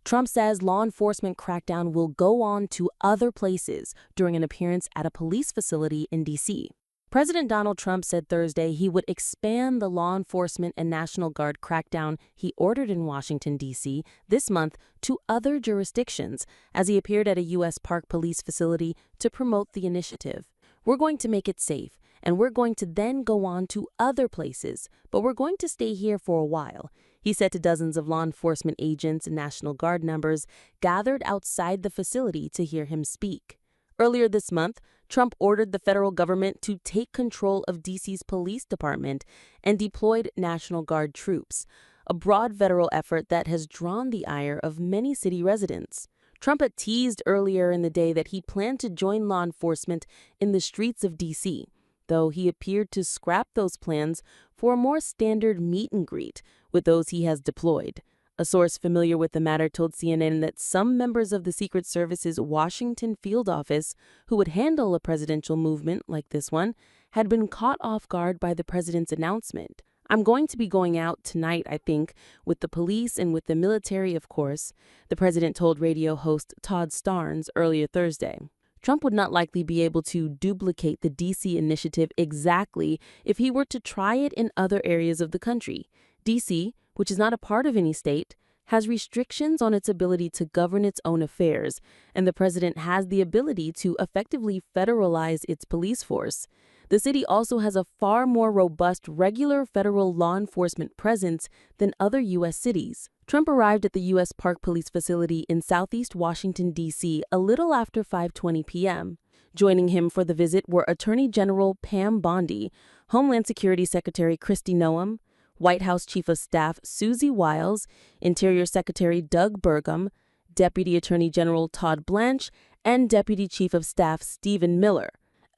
Trump says law enforcement crackdown will go on to other places during an appearance at a police facility in D.C. President Donald Trump said Thursday he would expand the law enforcement and National Guard crackdown he ordered in Washington, D.C. this month to other jurisdictions as he appeared at a U.S. Park Police facility to promote the initiative. "We're going to make it safe, and we're going to then go on to other places, but we're going to stay here for a while," he said to dozens of law enforcement agents and National Guard members gathered outside the facility to hear him speak. Earlier this month, Trump ordered the federal government to take control of D.C.'s police department and deployed National Guard troops, a broad federal effort that has drawn the ire of many city residents. Trump had teased earlier in the day that he planned to join law enforcement in the streets of D.C., though he appeared to scrap those plans for a more standard meet and greet with those he has deployed. A source familiar with the matter told CNN that some members of the Secret Service's Washington field office, who would handle a presidential movement like this one, had been caught off guard by the president's announcement. "I'm going to be going out tonight, I think, with the police and with the military, of course," the president told radio host Todd Blanche earlier Thursday. Trump would not likely be able to duplicate the D.C. initiative exactly if he were to try it in other areas of the country. D.C., which is not a part of any state, has restrictions on its ability to govern its own affairs, and the president has the ability to effectively federalize its police force. The city also has a far more robust regular federal law enforcement presence than other U.S. cities. Trump arrived at the U.S. Park Police facility in southeast Washington, D.C. a little after 5:20 p.m. Joining him for the visit were Attorney General Pam Bondi, Homeland Security Secretary Kristi Noem, White House Chief of Staff Susie Wiles, Interior Secretary Doug Burgum, Deputy Attorney General Todd Blanche, and Deputy Chief of Staff Stephen Miller.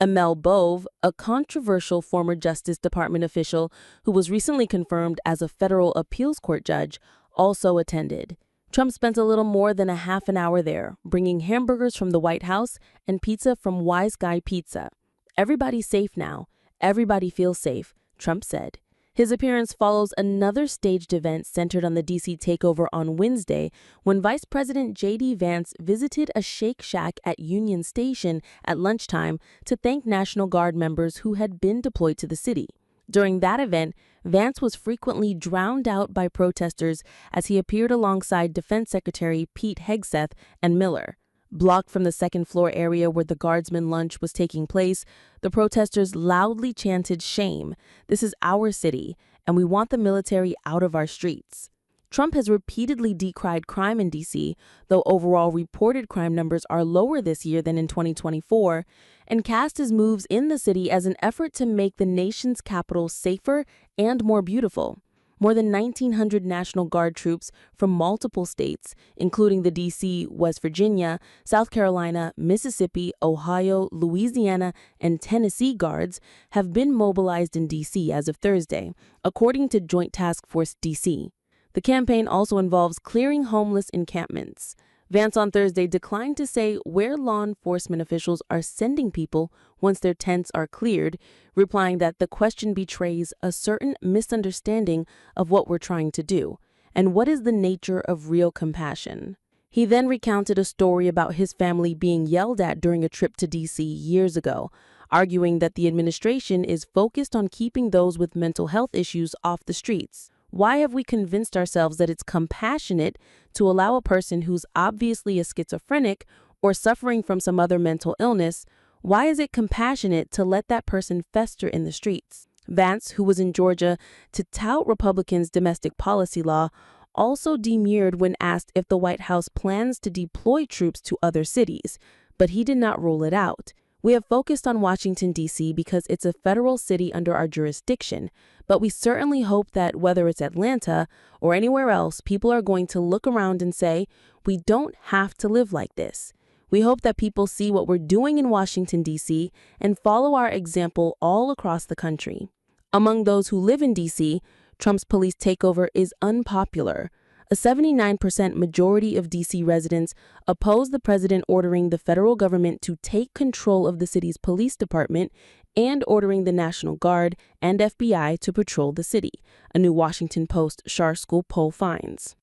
Emil Bove, a controversial former Justice Department official who was recently confirmed as a federal appeals court judge, also attended. Trump spent a little more than a half an hour there, bringing hamburgers from the White House and pizza from Wise Guy Pizza. "Everybody's safe now. Everybody feels safe," Trump said. His appearance follows another staged event centered on the D.C. takeover on Wednesday when Vice President J.D. Vance visited a Shake Shack at Union Station at lunchtime to thank National Guard members who had been deployed to the city. During that event, Vance was frequently drowned out by protesters as he appeared alongside Defense Secretary Pete Hegseth and Miller. Blocked from the second-floor area where the Guardsman lunch was taking place, the protesters loudly chanted, "Shame! This is our city, and we want the military out of our streets." Trump has repeatedly decried crime in D.C., though overall reported crime numbers are lower this year than in 2024, and cast his moves in the city as an effort to make the nation's capital safer and more beautiful. More than 1,900 National Guard troops from multiple states, including the D.C., West Virginia, South Carolina, Mississippi, Ohio, Louisiana, and Tennessee Guards, have been mobilized in D.C. as of Thursday, according to Joint Task Force D.C. The campaign also involves clearing homeless encampments. Vance on Thursday declined to say where law enforcement officials are sending people once their tents are cleared, replying that the question betrays a certain misunderstanding of what we're trying to do and what is the nature of real compassion. He then recounted a story about his family being yelled at during a trip to D.C. years ago, arguing that the administration is focused on keeping those with mental health issues off the streets. "Why have we convinced ourselves that it's compassionate to allow a person who's obviously a schizophrenic or suffering from some other mental illness? Why is it compassionate to let that person fester in the streets?" Vance, who was in Georgia to tout Republicans' domestic policy law, also demurred when asked if the White House plans to deploy troops to other cities, but he did not rule it out. "We have focused on Washington, D.C. because it's a federal city under our jurisdiction, but we certainly hope that whether it's Atlanta or anywhere else, people are going to look around and say, we don't have to live like this. We hope that people see what we're doing in Washington, D.C. and follow our example all across the country." Among those who live in D.C., Trump's police takeover is unpopular. A 79% majority of D.C. residents oppose the president ordering the federal government to take control of the city's police department and ordering the National Guard and FBI to patrol the city, a new Washington Post Schar School poll finds.